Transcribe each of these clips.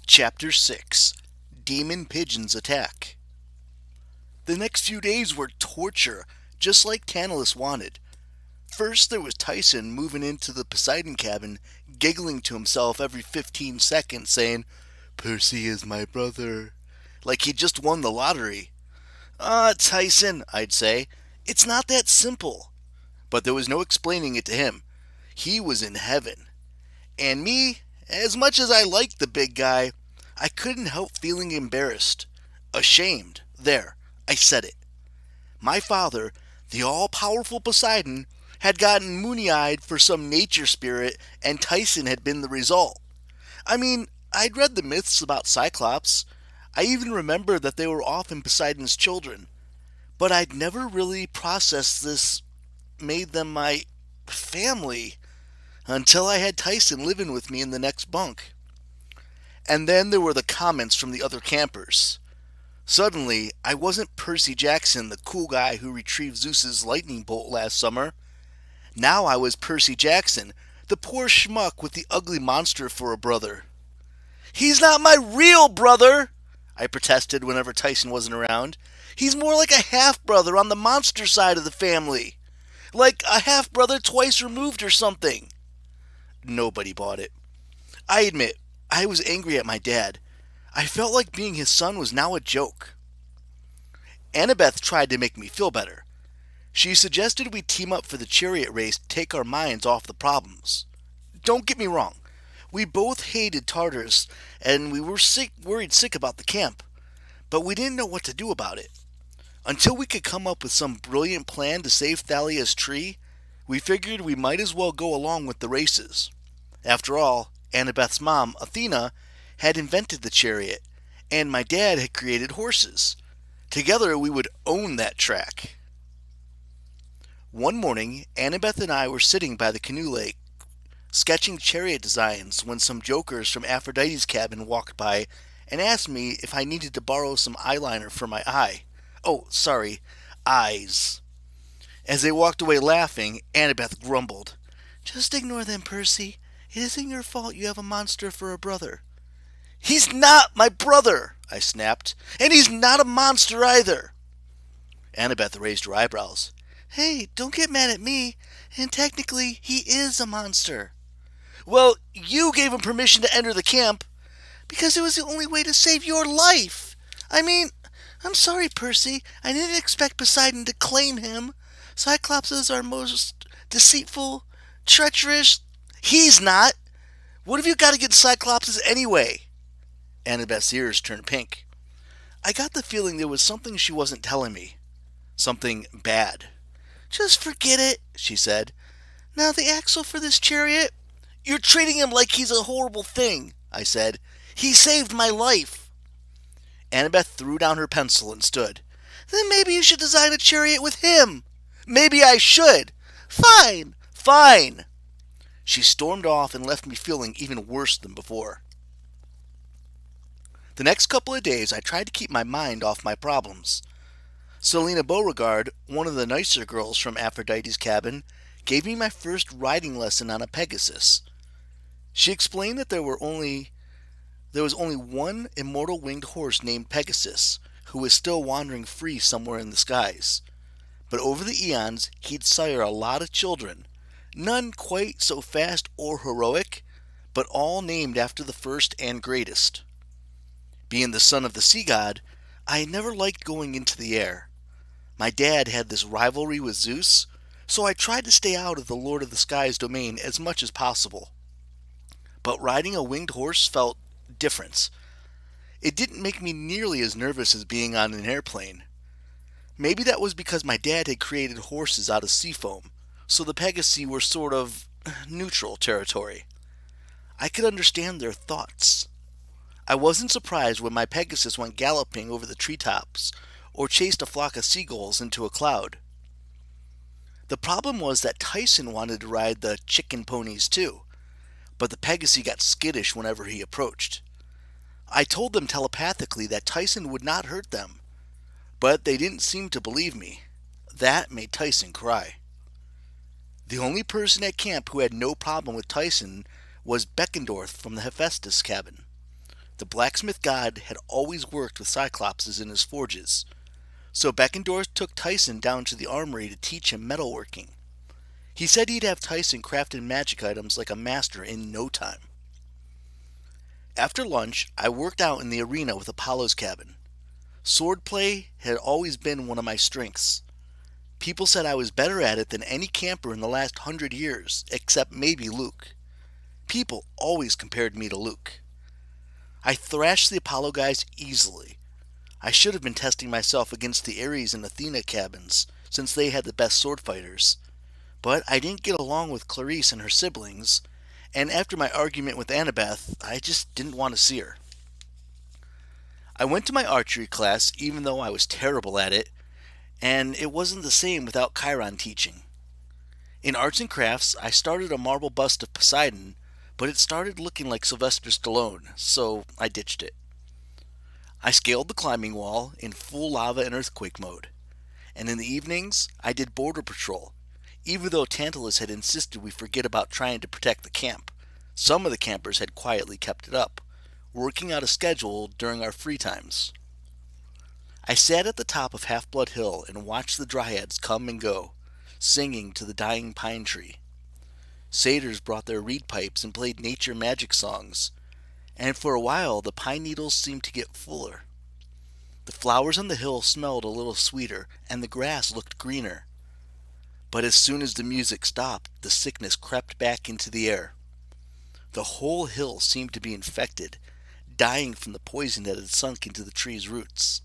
Chapter 6 Demon Pigeons Attack. The next few days were torture, just like Tantalus wanted. First, there was Tyson moving into the Poseidon cabin, giggling to himself every 15 seconds, saying, "Percy is my brother," like he'd just won the lottery. Tyson, I'd say, it's not that simple. But there was no explaining it to him. He was in heaven. And me, as much as I liked the big guy, I couldn't help feeling embarrassed. Ashamed. There, I said it. My father, the all-powerful Poseidon, had gotten moony-eyed for some nature spirit, and Tyson had been the result. I mean, I'd read the myths about Cyclops. I even remember that they were often Poseidon's children. But I'd never really processed this made them my family until I had Tyson living with me in the next bunk. And then there were the comments from the other campers. Suddenly, I wasn't Percy Jackson, the cool guy who retrieved Zeus's lightning bolt last summer. Now I was Percy Jackson, the poor schmuck with the ugly monster for a brother. "He's not my real brother," I protested whenever Tyson wasn't around. "He's more like a half-brother on the monster side of the family. Like a half-brother twice removed or something." Nobody bought it. I admit, I was angry at my dad. I felt like being his son was now a joke. Annabeth tried to make me feel better. She suggested we team up for the chariot race to take our minds off the problems. Don't get me wrong. We both hated Tartarus, and we were worried sick about the camp. But we didn't know what to do about it. Until we could come up with some brilliant plan to save Thalia's tree, we figured we might as well go along with the races. After all, Annabeth's mom, Athena, had invented the chariot, and my dad had created horses. Together we would own that track. One morning, Annabeth and I were sitting by the canoe lake, sketching chariot designs when some jokers from Aphrodite's cabin walked by and asked me if I needed to borrow some eyeliner for my eye. Oh, sorry, eyes. As they walked away laughing, Annabeth grumbled, "Just ignore them, Percy. It isn't your fault you have a monster for a brother." "He's not my brother," I snapped, "and he's not a monster either." Annabeth raised her eyebrows. "Hey, don't get mad at me. And technically, he is a monster." "Well, you gave him permission to enter the camp." "Because it was the only way to save your life. I mean, I'm sorry, Percy. I didn't expect Poseidon to claim him. Cyclops is our most deceitful, treacherous—" "He's not. What have you got against Cyclopses anyway?" Annabeth's ears turned pink. I got the feeling there was something she wasn't telling me. Something bad. "Just forget it," she said. "Now the axle for this chariot—" "You're treating him like he's a horrible thing," I said. "He saved my life." Annabeth threw down her pencil and stood. "Then maybe you should design a chariot with him." "Maybe I should." "Fine, fine." She stormed off and left me feeling even worse than before. The next couple of days I tried to keep my mind off my problems. Selena Beauregard, one of the nicer girls from Aphrodite's cabin, gave me my first riding lesson on a Pegasus. She explained that there was only one immortal winged horse named Pegasus, who was still wandering free somewhere in the skies. But over the eons, he'd sire a lot of children, none quite so fast or heroic, but all named after the first and greatest. Being the son of the sea god, I never liked going into the air. My dad had this rivalry with Zeus, so I tried to stay out of the Lord of the Skies domain as much as possible. But riding a winged horse felt different. It didn't make me nearly as nervous as being on an airplane. Maybe that was because my dad had created horses out of seafoam, so the Pegasi were sort of neutral territory. I could understand their thoughts. I wasn't surprised when my Pegasus went galloping over the treetops, or chased a flock of seagulls into a cloud. The problem was that Tyson wanted to ride the chicken ponies too, but the Pegasi got skittish whenever he approached. I told them telepathically that Tyson would not hurt them, but they didn't seem to believe me. That made Tyson cry. The only person at camp who had no problem with Tyson was Beckendorf from the Hephaestus cabin. The blacksmith god had always worked with cyclopses in his forges, so Beckendorf took Tyson down to the armory to teach him metalworking. He said he'd have Tyson crafting magic items like a master in no time. After lunch, I worked out in the arena with Apollo's cabin. Swordplay had always been one of my strengths. People said I was better at it than any camper in the last 100 years, except maybe Luke. People always compared me to Luke. I thrashed the Apollo guys easily. I should have been testing myself against the Ares and Athena cabins, since they had the best sword fighters. But I didn't get along with Clarice and her siblings, and after my argument with Annabeth, I just didn't want to see her. I went to my archery class even though I was terrible at it, and it wasn't the same without Chiron teaching. In arts and crafts, I started a marble bust of Poseidon, but it started looking like Sylvester Stallone, so I ditched it. I scaled the climbing wall in full lava and earthquake mode, and in the evenings, I did border patrol, even though Tantalus had insisted we forget about trying to protect the camp. Some of the campers had quietly kept it up, working out a schedule during our free times. I sat at the top of Half-Blood Hill and watched the dryads come and go, singing to the dying pine tree. Satyrs brought their reed pipes and played nature magic songs, and for a while the pine needles seemed to get fuller. The flowers on the hill smelled a little sweeter, and the grass looked greener. But as soon as the music stopped, the sickness crept back into the air. The whole hill seemed to be infected, dying from the poison that had sunk into the tree's roots.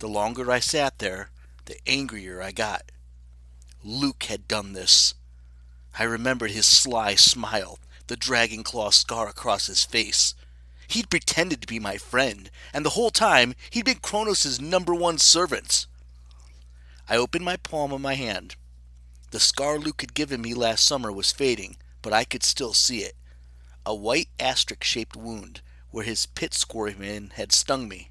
The longer I sat there, the angrier I got. Luke had done this. I remembered his sly smile, the dragon claw scar across his face. He'd pretended to be my friend, and the whole time he'd been Kronos' #1 servant. I opened my palm of my hand. The scar Luke had given me last summer was fading, but I could still see it. A white asterisk-shaped wound where his pit scorpion had stung me.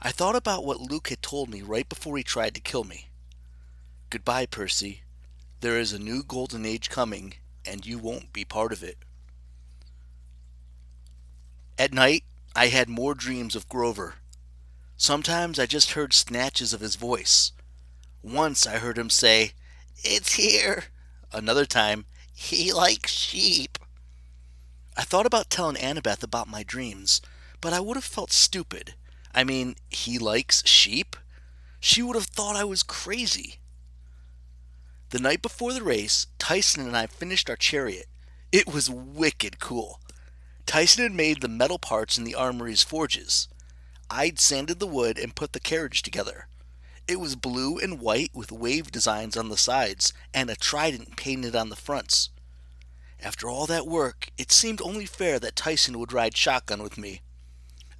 I thought about what Luke had told me right before he tried to kill me. Goodbye, Percy. There is a new golden age coming, and you won't be part of it. At night, I had more dreams of Grover. Sometimes I just heard snatches of his voice. Once I heard him say, "It's here." Another time, "He likes sheep." I thought about telling Annabeth about my dreams, but I would have felt stupid. I mean, he likes sheep? She would have thought I was crazy. The night before the race, Tyson and I finished our chariot. It was wicked cool. Tyson had made the metal parts in the armory's forges. I'd sanded the wood and put the carriage together. It was blue and white with wave designs on the sides and a trident painted on the fronts. After all that work, it seemed only fair that Tyson would ride shotgun with me,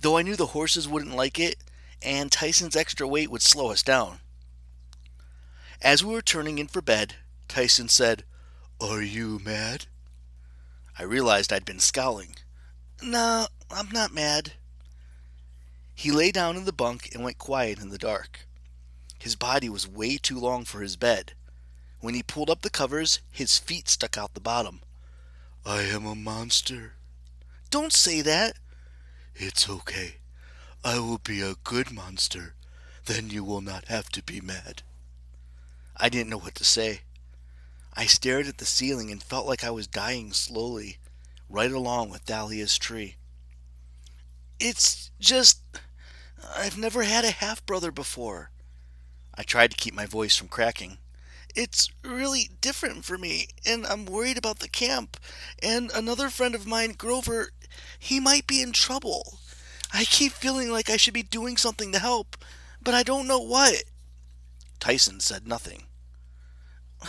though I knew the horses wouldn't like it, and Tyson's extra weight would slow us down. As we were turning in for bed, Tyson said, "Are you mad?" I realized I'd been scowling. "No, I'm not mad." He lay down in the bunk and went quiet in the dark. His body was way too long for his bed. When he pulled up the covers, his feet stuck out the bottom. "I am a monster." "Don't say that." "It's okay. I will be a good monster. Then you will not have to be mad." I didn't know what to say. I stared at the ceiling and felt like I was dying slowly, right along with Dahlia's tree. "It's just, I've never had a half-brother before." I tried to keep my voice from cracking. "It's really different for me, and I'm worried about the camp. And another friend of mine, Grover, he might be in trouble. I keep feeling like I should be doing something to help, but I don't know what." Tyson said nothing.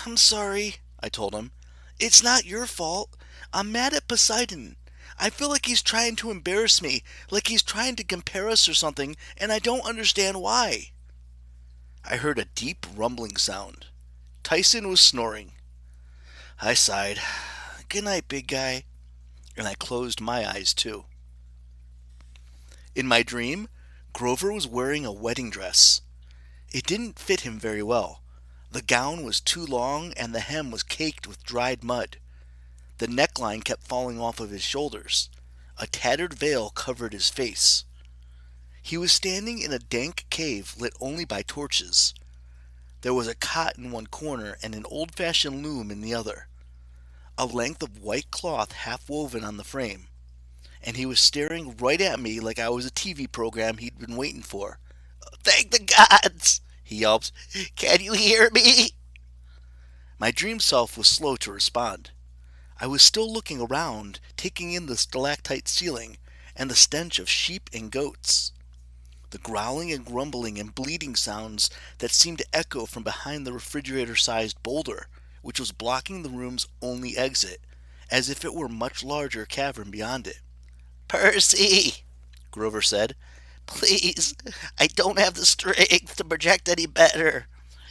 "I'm sorry," I told him. "It's not your fault. I'm mad at Poseidon. I feel like he's trying to embarrass me, like he's trying to compare us or something, and I don't understand why." I heard a deep rumbling sound. Tyson was snoring. I sighed. "Good night, big guy." And I closed my eyes too. In my dream, Grover was wearing a wedding dress. It didn't fit him very well. The gown was too long and the hem was caked with dried mud. The neckline kept falling off of his shoulders. A tattered veil covered his face. He was standing in a dank cave lit only by torches. There was a cot in one corner and an old-fashioned loom in the other, a length of white cloth half woven on the frame, and he was staring right at me like I was a TV program he'd been waiting for. "Thank the gods!" he yelped. "Can you hear me?" My dream self was slow to respond. I was still looking around, taking in the stalactite ceiling and the stench of sheep and goats. The growling and grumbling and bleating sounds that seemed to echo from behind the refrigerator-sized boulder, which was blocking the room's only exit, as if it were a much larger cavern beyond it. "Percy," Grover said, "please, I don't have the strength to project any better.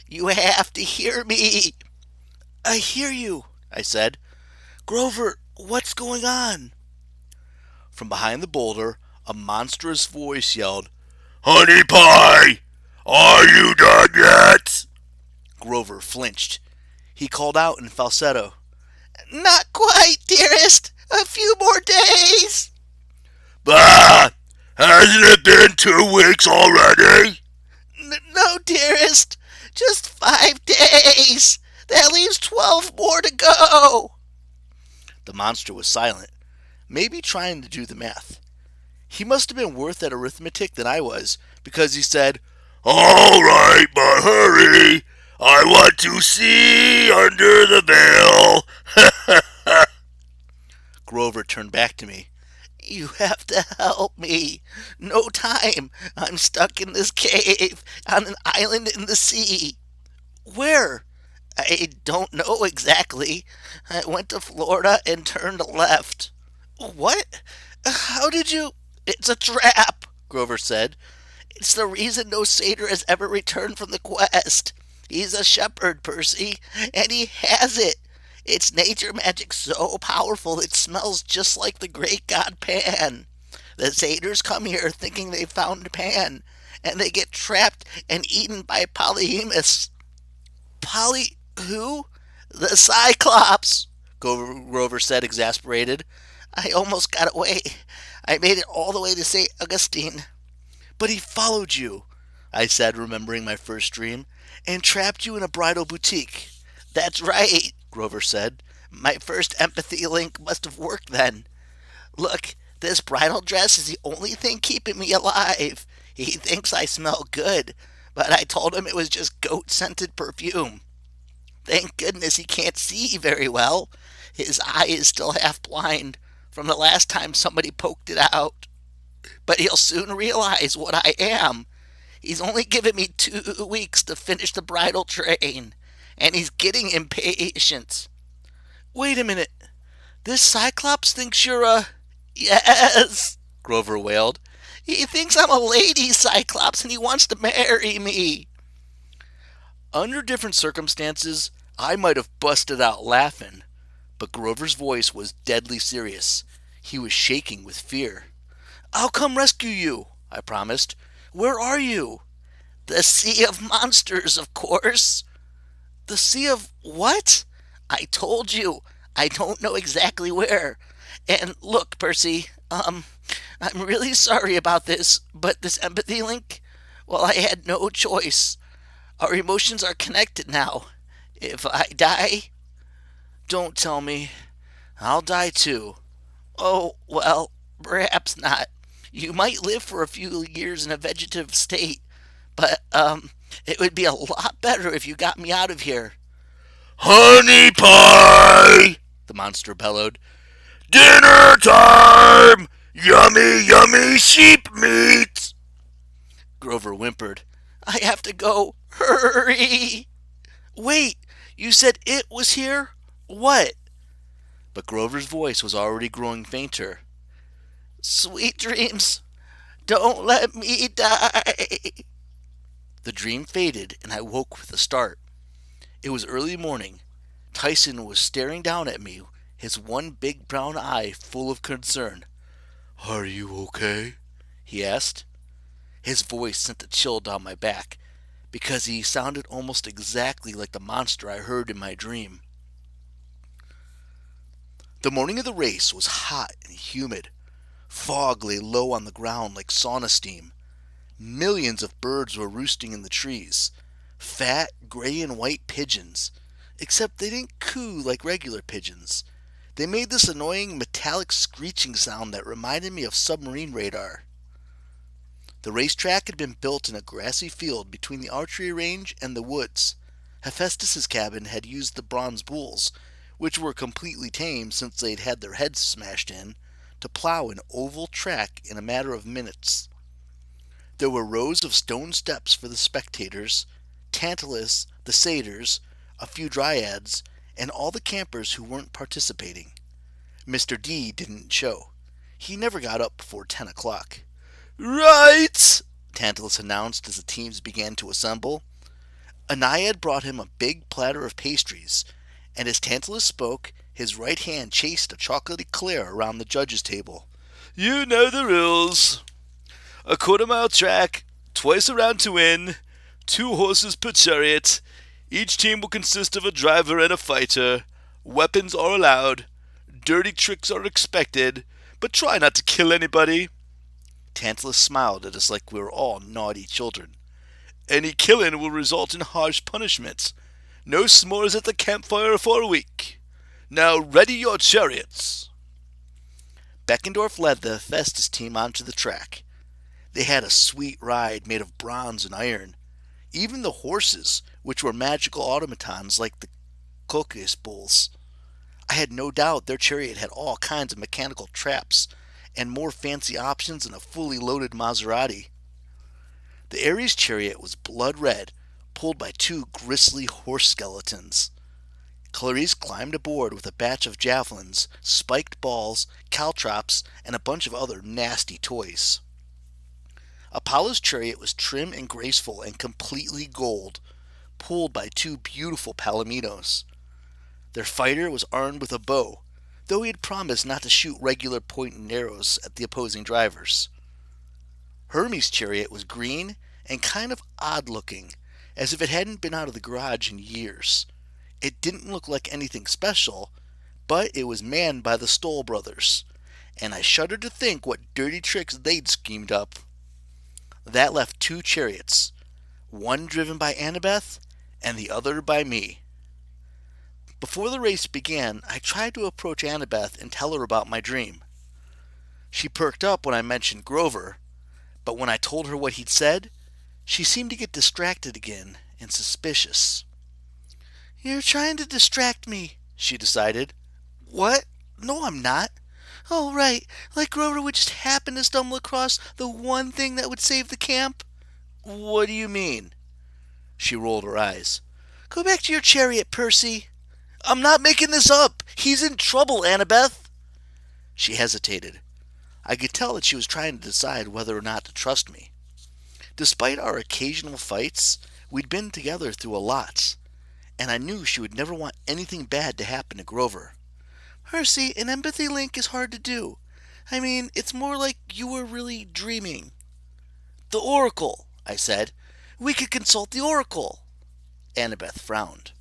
You have to hear me." "I hear you," I said. "Grover, what's going on?" From behind the boulder, a monstrous voice yelled, "Honey Pie! Are you done yet?" Grover flinched. He called out in falsetto, "Not quite, dearest. A few more days." "Bah! Hasn't it been 2 weeks already?" "No, dearest. Just 5 days. That leaves 12 more to go." The monster was silent, maybe trying to do the math. He must have been worse at arithmetic than I was, because he said, "All right, but hurry. I want to see under the veil." Grover turned back to me. "You have to help me. No time. I'm stuck in this cave on an island in the sea." "Where?" "I don't know exactly. I went to Florida and turned left." "What? How did you—" "It's a trap," Grover said. "It's the reason no satyr has ever returned from the quest. He's a shepherd, Percy, and he has it. It's nature magic so powerful it smells just like the great god Pan. The satyrs come here thinking they found Pan, and they get trapped and eaten by Polyhemus." Who?" "The Cyclops," Grover said, exasperated. "I almost got away. I made it all the way to St. Augustine." "But he followed you," I said, remembering my first dream, "and trapped you in a bridal boutique." "That's right," Grover said. "My first empathy link must have worked then. Look, this bridal dress is the only thing keeping me alive. He thinks I smell good, but I told him it was just goat-scented perfume. Thank goodness he can't see very well. His eye is still half blind from the last time somebody poked it out. But he'll soon realize what I am. He's only given me 2 weeks to finish the bridal train, and he's getting impatient." "Wait a minute. This Cyclops thinks you're a—" "Yes," Grover wailed. "He thinks I'm a lady Cyclops and he wants to marry me." Under different circumstances, I might have busted out laughing, but Grover's voice was deadly serious. He was shaking with fear. "I'll come rescue you," I promised. "Where are you?" "The Sea of Monsters, of course." "The Sea of what?" "I told you. I don't know exactly where. And look, Percy, I'm really sorry about this, but this empathy link, well, I had no choice. Our emotions are connected now. If I die—" "Don't tell me. I'll die too." "Oh, well, perhaps not. You might live for a few years in a vegetative state, but, it would be a lot better if you got me out of here." "Honey Pie!" the monster bellowed. "Dinner time! Yummy, yummy sheep meat!" Grover whimpered. "I have to go. Hurry!" "Wait! You said it was here? What?" But Grover's voice was already growing fainter. "Sweet dreams. Don't let me die." The dream faded, and I woke with a start. It was early morning. Tyson was staring down at me, his one big brown eye full of concern. "Are you okay?" he asked. His voice sent a chill down my back, because he sounded almost exactly like the monster I heard in my dream. The morning of the race was hot and humid. Fog lay low on the ground like sauna steam. Millions of birds were roosting in the trees. Fat, gray and white pigeons. Except they didn't coo like regular pigeons. They made this annoying metallic screeching sound that reminded me of submarine radar. The racetrack had been built in a grassy field between the archery range and the woods. Hephaestus's cabin had used the bronze bulls, which were completely tame since they'd had their heads smashed in, to plow an oval track in a matter of minutes. There were rows of stone steps for the spectators, Tantalus, the satyrs, a few dryads, and all the campers who weren't participating. Mr. D didn't show. He never got up before 10 o'clock. "Right!" Tantalus announced as the teams began to assemble. A naiad brought him a big platter of pastries, and as Tantalus spoke, his right hand chased a chocolatey eclair around the judges' table. "You know the rules. A quarter-mile track, twice around to win, 2 horses per chariot. Each team will consist of a driver and a fighter. Weapons are allowed. Dirty tricks are expected, but try not to kill anybody." Tantalus smiled at us like we were all naughty children. "Any killing will result in harsh punishments. No s'mores at the campfire for a week. Now ready your chariots." Beckendorf led the Hephaestus team onto the track. They had a sweet ride made of bronze and iron. Even the horses, which were magical automatons like the Coccus bulls. I had no doubt their chariot had all kinds of mechanical traps and more fancy options than a fully loaded Maserati. The Ares chariot was blood red, pulled by 2 grisly horse skeletons. Clarice climbed aboard with a batch of javelins, spiked balls, caltrops, and a bunch of other nasty toys. Apollo's chariot was trim and graceful and completely gold, pulled by 2 beautiful palominos. Their fighter was armed with a bow, though he had promised not to shoot regular point-and arrows at the opposing drivers. Hermes' chariot was green and kind of odd-looking, as if it hadn't been out of the garage in years. It didn't look like anything special, but it was manned by the Stoll brothers, and I shuddered to think what dirty tricks they'd schemed up. That left 2 chariots, one driven by Annabeth and the other by me. Before the race began, I tried to approach Annabeth and tell her about my dream. She perked up when I mentioned Grover, but when I told her what he'd said, she seemed to get distracted again and suspicious. "You're trying to distract me," she decided. "What? No, I'm not." "Oh, right, like Grover would just happen to stumble across the one thing that would save the camp." "What do you mean?" She rolled her eyes. "Go back to your chariot, Percy." "I'm not making this up. He's in trouble, Annabeth." She hesitated. I could tell that she was trying to decide whether or not to trust me. Despite our occasional fights, we'd been together through a lot, and I knew she would never want anything bad to happen to Grover. "Percy, an empathy link is hard to do. I mean, it's more like you were really dreaming." "The Oracle," I said. "We could consult the Oracle." Annabeth frowned.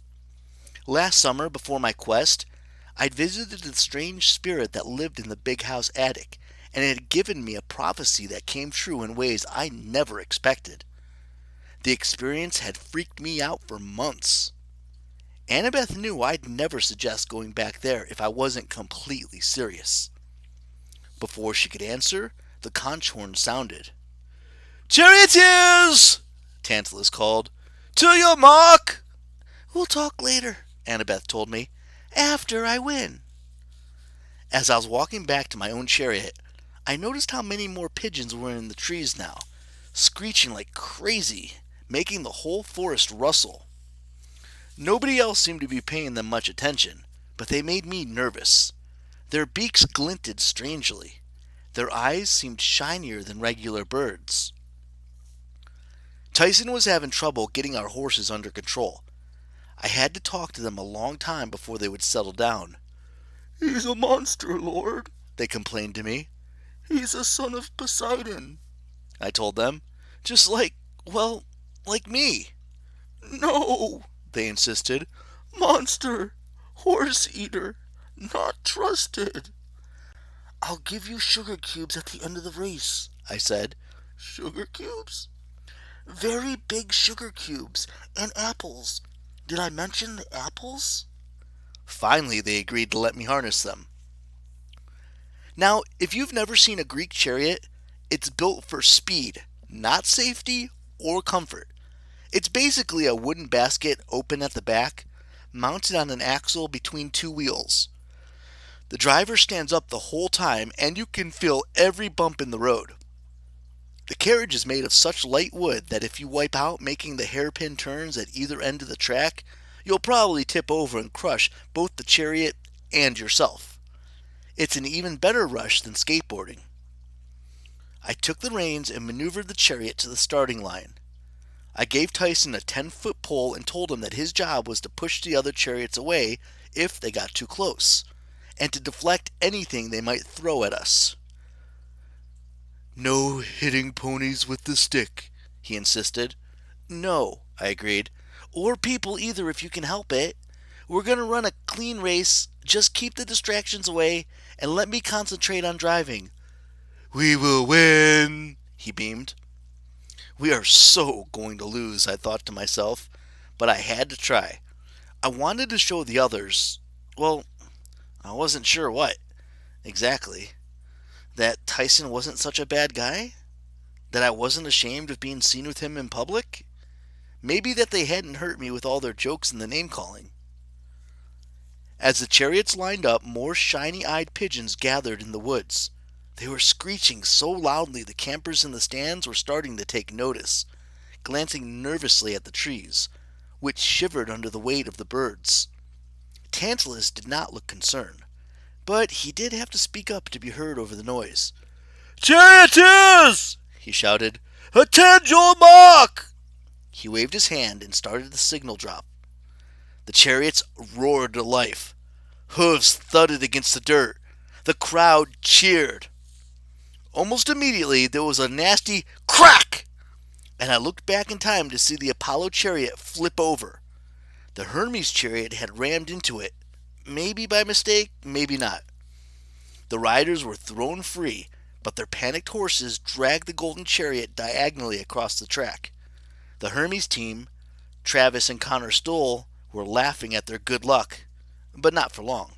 Last summer, before my quest, I'd visited the strange spirit that lived in the big house attic, and it had given me a prophecy that came true in ways I never expected. The experience had freaked me out for months. Annabeth knew I'd never suggest going back there if I wasn't completely serious. Before she could answer, the conch horn sounded. "Charioteers!" Tantalus called. "To your mark!" "We'll talk later," Annabeth told me. "After I win." As I was walking back to my own chariot, I noticed how many more pigeons were in the trees now, screeching like crazy, making the whole forest rustle. Nobody else seemed to be paying them much attention, but they made me nervous. Their beaks glinted strangely. Their eyes seemed shinier than regular birds. Tyson was having trouble getting our horses under control. I had to talk to them a long time before they would settle down. "He's a monster, Lord," they complained to me. "He's a son of Poseidon," I told them. "Just like me." "No," they insisted. "Monster, horse eater, not trusted." "I'll give you sugar cubes at the end of the race," I said. "Sugar cubes?" "Very big sugar cubes. And apples. Did I mention the apples?" Finally, they agreed to let me harness them. Now, if you've never seen a Greek chariot, it's built for speed, not safety or comfort. It's basically a wooden basket open at the back, mounted on an axle between two wheels. The driver stands up the whole time, and you can feel every bump in the road. The carriage is made of such light wood that if you wipe out making the hairpin turns at either end of the track, you'll probably tip over and crush both the chariot and yourself. It's an even better rush than skateboarding. I took the reins and maneuvered the chariot to the starting line. I gave Tyson a 10-foot pole and told him that his job was to push the other chariots away if they got too close, and to deflect anything they might throw at us. "No hitting ponies with the stick," he insisted. "No," I agreed. "Or people either if you can help it. We're going to run a clean race. Just keep the distractions away and let me concentrate on driving." "We will win," he beamed. We are so going to lose, I thought to myself, but I had to try. I wanted to show the others, well, I wasn't sure what, exactly. That Tyson wasn't such a bad guy? That I wasn't ashamed of being seen with him in public? Maybe that they hadn't hurt me with all their jokes and the name-calling. As the chariots lined up, more shiny-eyed pigeons gathered in the woods. They were screeching so loudly the campers in the stands were starting to take notice, glancing nervously at the trees, which shivered under the weight of the birds. Tantalus did not look concerned, but he did have to speak up to be heard over the noise. "Charioteers!" he shouted. "Attend your mark!" He waved his hand and started the signal drop. The chariots roared to life. Hooves thudded against the dirt. The crowd cheered. Almost immediately, there was a nasty crack, and I looked back in time to see the Apollo chariot flip over. The Hermes chariot had rammed into it, maybe by mistake, maybe not. The riders were thrown free, but their panicked horses dragged the golden chariot diagonally across the track. The Hermes team, Travis and Connor Stoll, were laughing at their good luck, but not for long.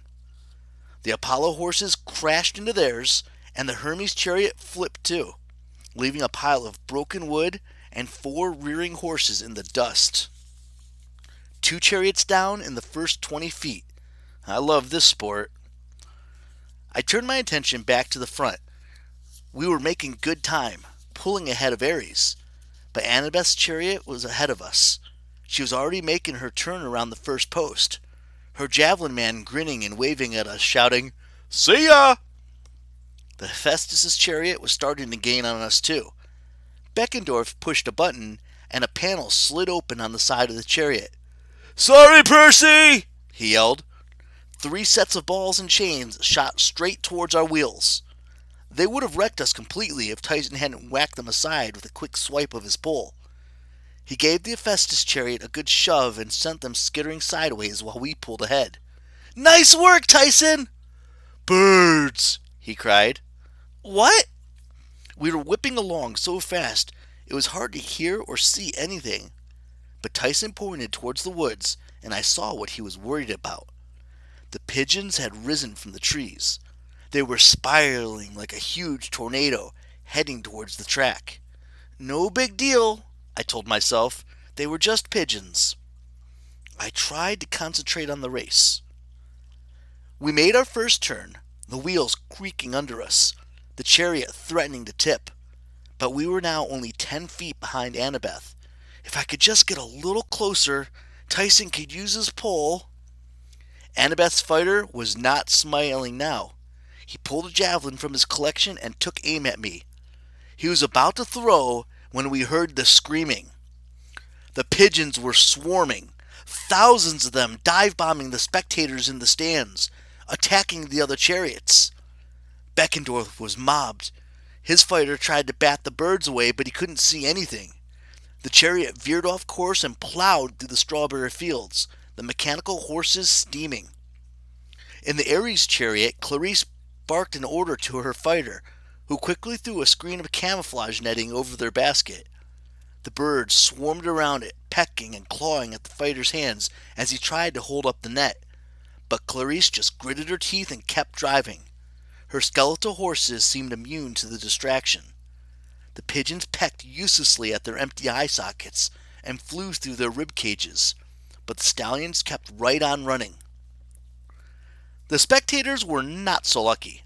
The Apollo horses crashed into theirs, and the Hermes chariot flipped too, leaving a pile of broken wood and 4 rearing horses in the dust. 2 chariots down in the first 20 feet. I love this sport. I turned my attention back to the front. We were making good time, pulling ahead of Ares, but Annabeth's chariot was ahead of us. She was already making her turn around the first post, her javelin man grinning and waving at us, shouting, "See ya!" The Hephaestus' chariot was starting to gain on us too. Beckendorf pushed a button, and a panel slid open on the side of the chariot. "Sorry, Percy!" he yelled. 3 sets of balls and chains shot straight towards our wheels. They would have wrecked us completely if Tyson hadn't whacked them aside with a quick swipe of his pole. He gave the Hephaestus chariot a good shove and sent them skittering sideways while we pulled ahead. "Nice work, Tyson!" "Birds!" he cried. "What?" We were whipping along so fast it was hard to hear or see anything. But Tyson pointed towards the woods, and I saw what he was worried about. The pigeons had risen from the trees. They were spiraling like a huge tornado, heading towards the track. No big deal, I told myself. They were just pigeons. I tried to concentrate on the race. We made our first turn, the wheels creaking under us, the chariot threatening to tip. But we were now only 10 feet behind Annabeth. If I could just get a little closer, Tyson could use his pole. Annabeth's fighter was not smiling now. He pulled a javelin from his collection and took aim at me. He was about to throw when we heard the screaming. The pigeons were swarming, thousands of them dive-bombing the spectators in the stands, attacking the other chariots. Beckendorf was mobbed. His fighter tried to bat the birds away, but he couldn't see anything. The chariot veered off course and plowed through the strawberry fields, the mechanical horses steaming. In the Ares chariot, Clarice barked an order to her fighter, who quickly threw a screen of camouflage netting over their basket. The birds swarmed around it, pecking and clawing at the fighter's hands as he tried to hold up the net. But Clarice just gritted her teeth and kept driving. Her skeletal horses seemed immune to the distraction. The pigeons pecked uselessly at their empty eye sockets and flew through their rib cages, but the stallions kept right on running. The spectators were not so lucky.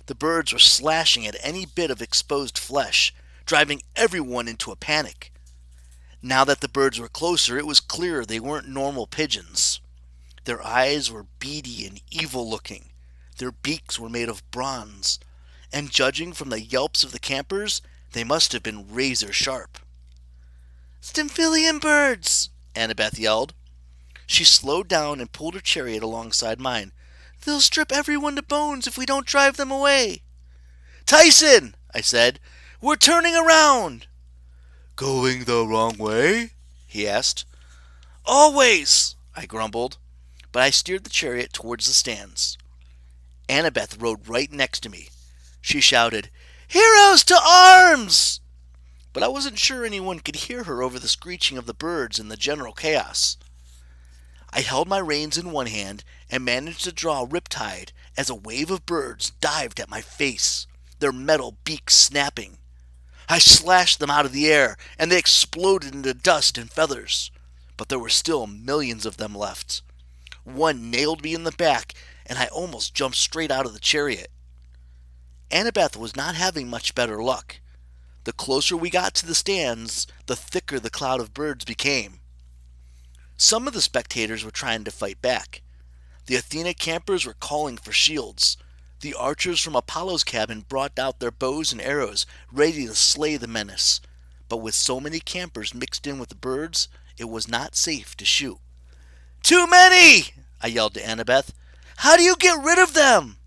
The birds were slashing at any bit of exposed flesh, driving everyone into a panic. Now that the birds were closer, it was clear they weren't normal pigeons. Their eyes were beady and evil-looking. Their beaks were made of bronze, and judging from the yelps of the campers, they must have been razor-sharp. "Stymphalian birds!" Annabeth yelled. She slowed down and pulled her chariot alongside mine. "They'll strip everyone to bones if we don't drive them away." "Tyson!" I said. "We're turning around!" "Going the wrong way?" he asked. "Always!" I grumbled, but I steered the chariot towards the stands. Annabeth rode right next to me. She shouted, "Heroes to arms!" But I wasn't sure anyone could hear her over the screeching of the birds and the general chaos. I held my reins in one hand and managed to draw riptide as a wave of birds dived at my face, their metal beaks snapping. I slashed them out of the air, and they exploded into dust and feathers. But there were still millions of them left. One nailed me in the back, and I almost jumped straight out of the chariot. Annabeth was not having much better luck. The closer we got to the stands, the thicker the cloud of birds became. Some of the spectators were trying to fight back. The Athena campers were calling for shields. The archers from Apollo's cabin brought out their bows and arrows, ready to slay the menace. But with so many campers mixed in with the birds, it was not safe to shoot. "Too many!" I yelled to Annabeth. "How do you get rid of them?"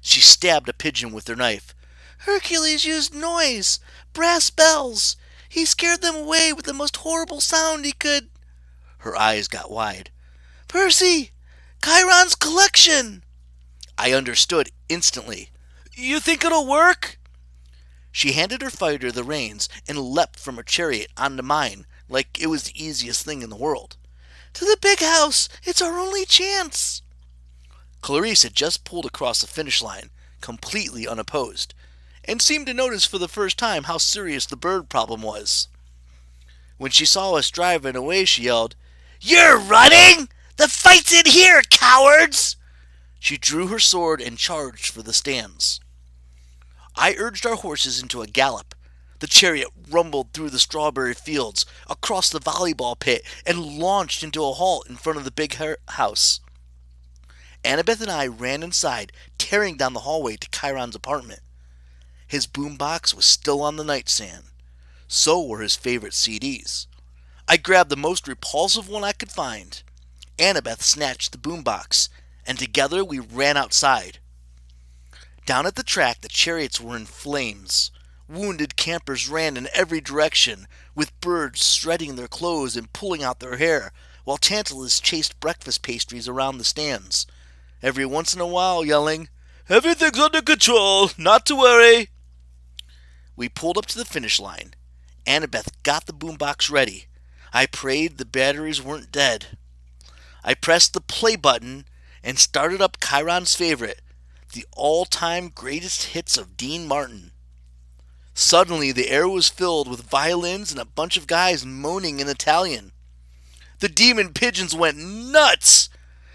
She stabbed a pigeon with her knife. "Hercules used noise, brass bells. He scared them away with the most horrible sound he could." Her eyes got wide. "Percy! Chiron's collection!" I understood instantly. "You think it'll work?" She handed her fighter the reins and leapt from her chariot onto mine like it was the easiest thing in the world. "To the big house! It's our only chance!" Clarice had just pulled across the finish line, completely unopposed, and seemed to notice for the first time how serious the bird problem was. When she saw us driving away, she yelled, "You're running? The fight's in here, cowards!" She drew her sword and charged for the stands. I urged our horses into a gallop. The chariot rumbled through the strawberry fields, across the volleyball pit, and launched into a halt in front of the big house. Annabeth and I ran inside, tearing down the hallway to Chiron's apartment. His boombox was still on the nightstand. So were his favorite CDs. I grabbed the most repulsive one I could find. Annabeth snatched the boombox, and together we ran outside. Down at the track, the chariots were in flames. Wounded campers ran in every direction, with birds shredding their clothes and pulling out their hair, while Tantalus chased breakfast pastries around the stands, every once in a while yelling, "Everything's under control, not to worry." We pulled up to the finish line. Annabeth got the boombox ready. I prayed the batteries weren't dead. I pressed the play button and started up Chiron's favorite, the all-time greatest hits of Dean Martin. Suddenly, the air was filled with violins and a bunch of guys moaning in Italian. The demon pigeons went nuts.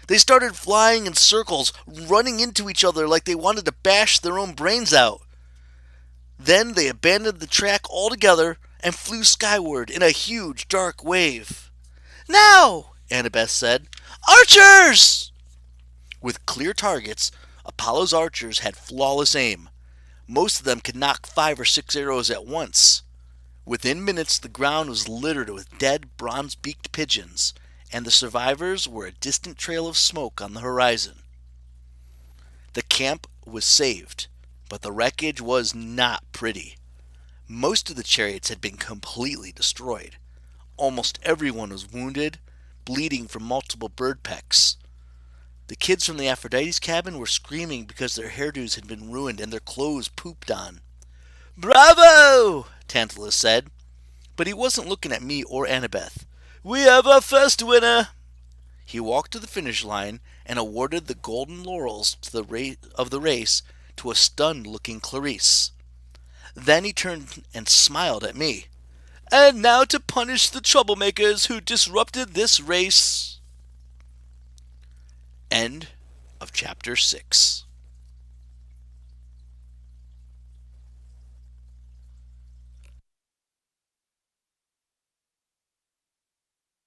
They started flying in circles, running into each other like they wanted to bash their own brains out. Then they abandoned the track altogether and flew skyward in a huge dark wave. "Now," Annabeth said, "archers!" With clear targets, Apollo's archers had flawless aim. Most of them could knock 5 or 6 arrows at once. Within minutes, the ground was littered with dead bronze-beaked pigeons, and the survivors were a distant trail of smoke on the horizon. The camp was saved, but the wreckage was not pretty. Most of the chariots had been completely destroyed. Almost everyone was wounded, bleeding from multiple bird pecks. The kids from the Aphrodite's cabin were screaming because their hairdos had been ruined and their clothes pooped on. "Bravo!" Tantalus said, but he wasn't looking at me or Annabeth. "We have our first winner!" He walked to the finish line and awarded the golden laurels to the race to a stunned-looking Clarice. Then he turned and smiled at me. "And now to punish the troublemakers who disrupted this race." End of chapter 6.